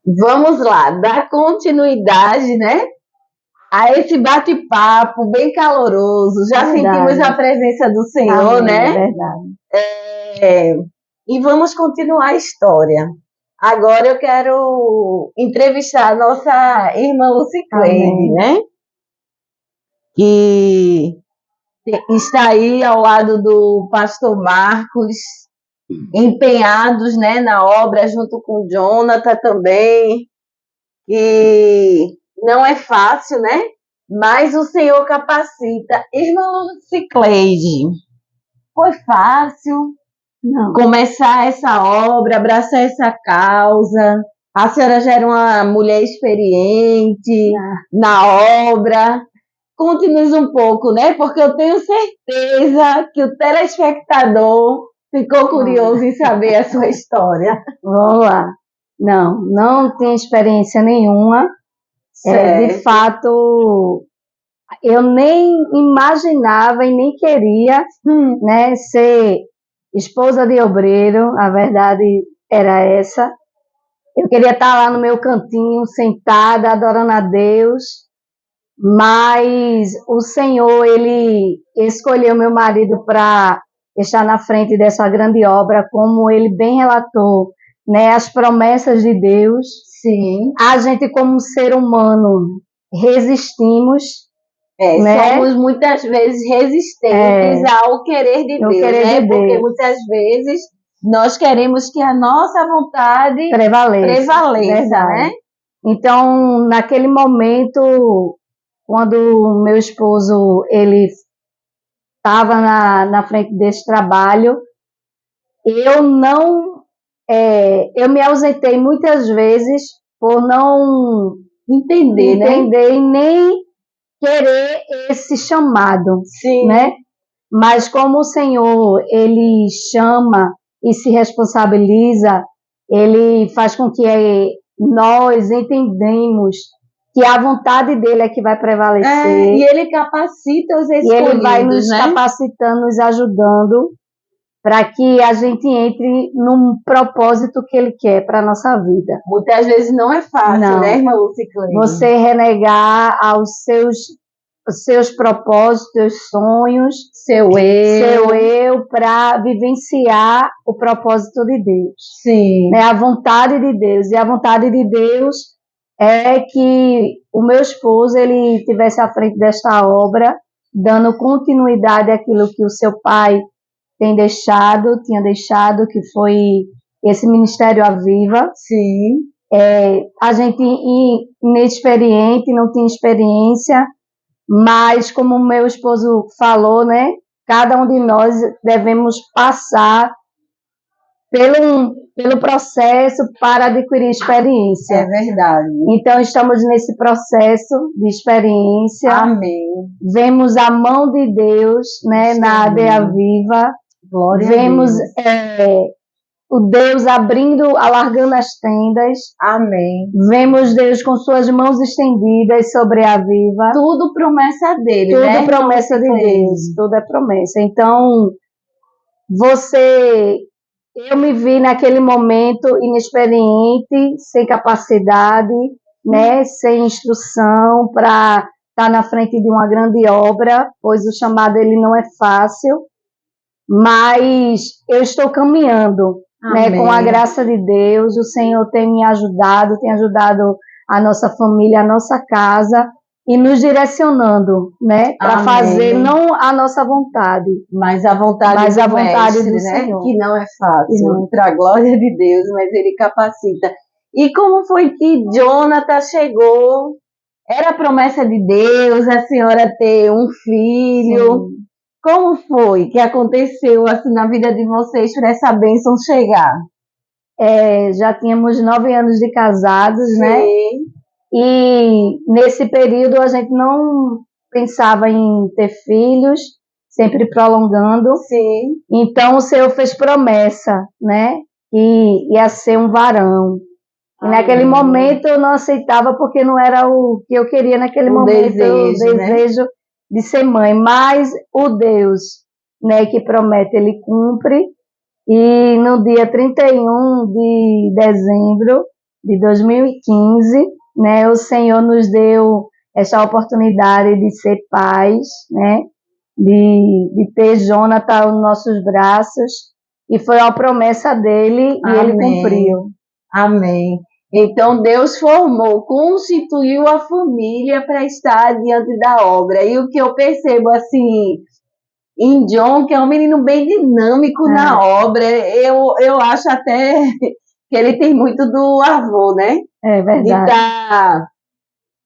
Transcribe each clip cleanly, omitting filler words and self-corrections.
Vamos lá, dar continuidade, né, a esse bate-papo bem caloroso. Já sentimos a presença do Senhor, Amém, né? É verdade. E vamos continuar a história. Agora eu quero entrevistar a nossa irmã Lucicleide, né? Que está aí ao lado do pastor Marcos, empenhados, né, na obra, junto com o Jonathan também. E não é fácil, né? Mas o Senhor capacita. Irmã Lucicleide, foi fácil Não, começar essa obra, abraçar essa causa? A senhora já era uma mulher experiente na obra. Conte-nos um pouco, né? Porque eu tenho certeza que o telespectador ficou curioso em saber a sua história. vamos lá. Não tenho experiência nenhuma. De fato, eu nem imaginava e nem queria, né, ser esposa de obreiro. A verdade era essa. Eu queria estar lá no meu cantinho, sentada, adorando a Deus, mas o Senhor, Ele escolheu meu marido para estar na frente dessa grande obra, como ele bem relatou, né, as promessas de Deus. Sim. A gente, como ser humano, resistimos, né? Somos muitas vezes resistentes ao querer de Deus, né? Porque muitas vezes nós queremos que a nossa vontade prevaleça, né? Então, naquele momento, quando meu esposo ele estava na frente desse trabalho, eu me ausentei muitas vezes por não entender, e nem querer esse chamado, né? Mas como o Senhor, Ele chama e se responsabiliza, Ele faz com que nós entendemos que a vontade dele é que vai prevalecer. E Ele capacita os escolhidos, e Ele vai nos capacitando, nos ajudando para que a gente entre num propósito que Ele quer para a nossa vida. Muitas vezes não é fácil, né, irmã Lucicleide? Você renegar aos seus propósitos, seus sonhos, seu eu, para vivenciar o propósito de Deus. Sim. Né? A vontade de Deus. E a vontade de Deus é que o meu esposo ele estivesse à frente desta obra, dando continuidade àquilo que o seu pai tinha deixado, que foi esse Ministério Aviva. Sim. A gente inexperiente, não tinha experiência, mas como o meu esposo falou, né? Cada um de nós devemos passar pelo processo para adquirir experiência. É verdade. Então, estamos nesse processo de experiência. Amém. Vemos a mão de Deus, né, na ADEA Viva. Glória Vemos a Deus. O Deus alargando as tendas. Amém. Vemos Deus com suas mãos estendidas sobre a Viva. Tudo promessa dele, tudo né? Tudo promessa de Deus. Tudo é promessa. Então, eu me vi naquele momento inexperiente, sem capacidade, né? Sem instrução para estar na frente de uma grande obra, pois o chamado ele não é fácil, mas eu estou caminhando. Né, com a graça de Deus, o Senhor tem me ajudado, tem ajudado a nossa família, a nossa casa, e nos direcionando, né, para fazer não a nossa vontade, mas a vontade do Senhor, que não é fácil, para a glória de Deus, mas Ele capacita. E como foi que Jonathan chegou? Era a promessa de Deus, a senhora ter um filho? Sim. Como foi que aconteceu assim na vida de vocês para essa bênção chegar? Já tínhamos 9 anos de casados, Sim. Né? E nesse período a gente não pensava em ter filhos, sempre prolongando. Sim. Então o Senhor fez promessa, né? Que ia ser um varão. E naquele momento eu não aceitava porque não era o que eu queria naquele momento, o desejo, né? De ser mãe, mas o Deus, né, que promete, Ele cumpre, e no dia 31 de dezembro de 2015, né? O Senhor nos deu essa oportunidade de ser pais, né? De ter Jonathan nos nossos braços, e foi a promessa dele e ele Amém. cumpriu. Amém. Então Deus formou, constituiu a família para estar diante da obra. E o que eu percebo assim em John, que é um menino bem dinâmico na obra, eu acho até que ele tem muito do avô, né? É verdade.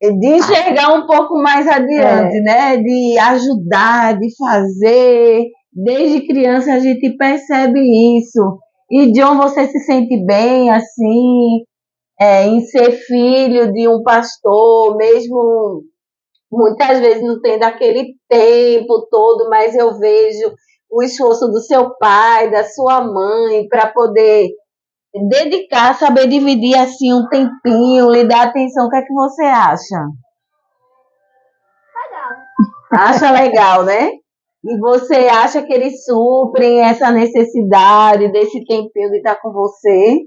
De enxergar um pouco mais adiante, né? De ajudar, de fazer. Desde criança a gente percebe isso. E John, você se sente bem assim, em ser filho de um pastor, mesmo muitas vezes não tendo aquele tempo todo, mas eu vejo o esforço do seu pai, da sua mãe, para poder dedicar, saber dividir assim um tempinho, lhe dar atenção. O que é que você acha? Acha legal, né? E você acha que eles suprem essa necessidade desse tempinho de estar com você?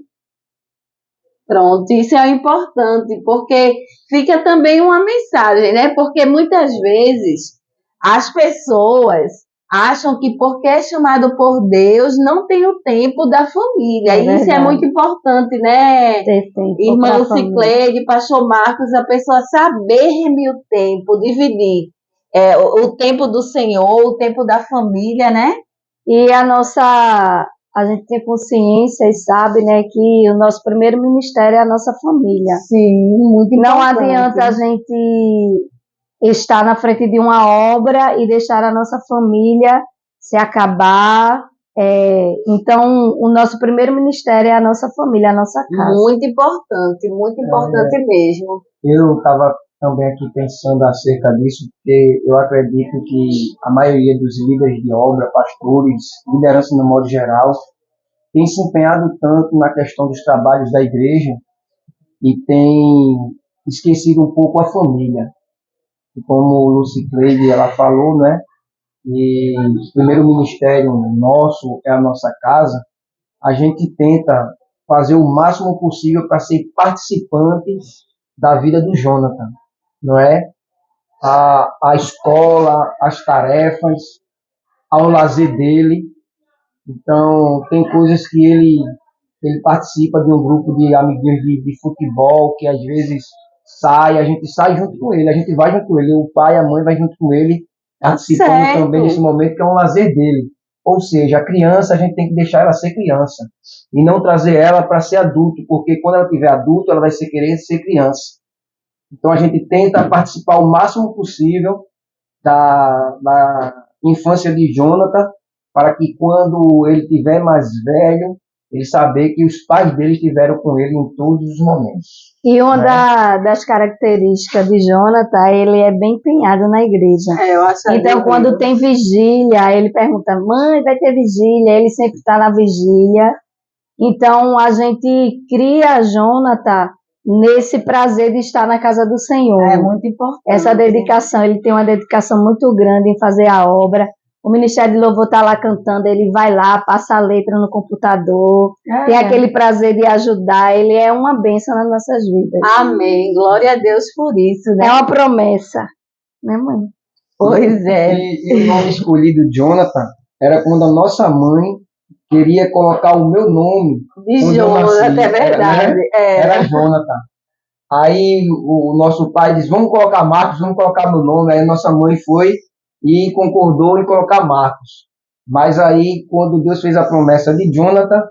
Pronto, isso é importante, porque fica também uma mensagem, né? Porque muitas vezes as pessoas acham que porque é chamado por Deus não tem o tempo da família. E isso é muito importante, né? Irmã Cicleide, pastor Marcos, a pessoa saber remir o tempo, dividir o tempo do Senhor, o tempo da família, né? E a gente tem consciência e sabe, né, que o nosso primeiro ministério é a nossa família. Sim, muito importante. Não adianta a gente estar na frente de uma obra e deixar a nossa família se acabar. Então, o nosso primeiro ministério é a nossa família, a nossa casa. Muito importante mesmo. Eu estava também aqui pensando acerca disso, porque eu acredito que a maioria dos líderes de obra, pastores, liderança no modo geral, tem se empenhado tanto na questão dos trabalhos da igreja e tem esquecido um pouco a família. E como Lucy Cleide, ela falou, né? E o primeiro ministério nosso é a nossa casa. A gente tenta fazer o máximo possível para ser participante da vida do Jonathan, não é? A escola, as tarefas, ao lazer dele. Então, tem coisas que ele participa de um grupo de amiguinhos de futebol, que às vezes a gente sai junto com ele, a gente vai junto com ele, o pai e a mãe vai junto com ele, participando também desse momento que é um lazer dele. Ou seja, a criança, a gente tem que deixar ela ser criança e não trazer ela para ser adulto, porque quando ela tiver adulto, ela vai querer ser criança. Então, a gente tenta participar o máximo possível da infância de Jonathan, para que quando ele tiver mais velho, ele saber que os pais dele estiveram com ele em todos os momentos. E uma das características de Jonathan, ele é bem empenhado na igreja. Eu acho então, quando tem vigília, ele pergunta, mãe, vai ter vigília? Ele sempre está na vigília. Então, a gente cria Jonathan nesse prazer de estar na casa do Senhor. É muito importante. Essa dedicação, ele tem uma dedicação muito grande em fazer a obra. O Ministério de Louvor está lá cantando, ele vai lá, passa a letra no computador, tem aquele prazer de ajudar, ele é uma bênção nas nossas vidas. Amém, glória a Deus por isso, né? É uma promessa, né, mãe? Pois é. E o nome escolhido, Jonathan, era quando a nossa mãe queria colocar o meu nome. De Jonathan, é verdade. Era Jonathan. Aí o nosso pai disse, vamos colocar Marcos, vamos colocar meu nome. Aí a nossa mãe foi e concordou em colocar Marcos. Mas aí, quando Deus fez a promessa de Jonathan,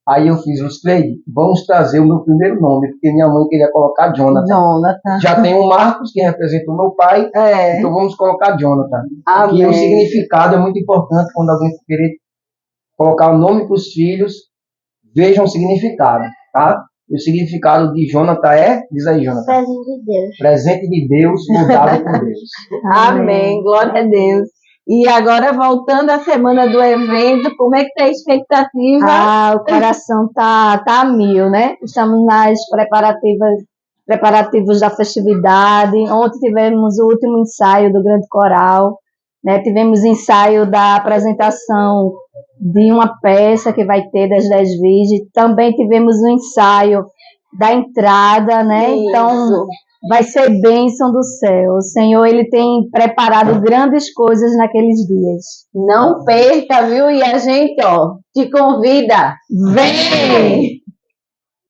aí eu fiz o Cleide, vamos trazer o meu primeiro nome, porque minha mãe queria colocar Jonathan. Já tem o Marcos, que representa o meu pai, então vamos colocar Jonathan. Porque o significado é muito importante quando alguém querer colocar o nome para os filhos, vejam o significado, tá? O significado de Jonathan diz aí, Jonathan. Presente de Deus. Presente de Deus, mudado por Deus. Amém, glória a Deus. E agora, voltando à semana do evento, como é que está a expectativa? O coração tá a mil, né? Estamos nas preparativos da festividade. Ontem tivemos o último ensaio do Grande Coral, né? Tivemos ensaio da apresentação de uma peça que vai ter das 10 Virgens. Também tivemos um ensaio da entrada, né? Isso. Então, vai ser bênção do céu. O Senhor, Ele tem preparado grandes coisas naqueles dias. Não perca, viu? E a gente, ó, te convida. Vem!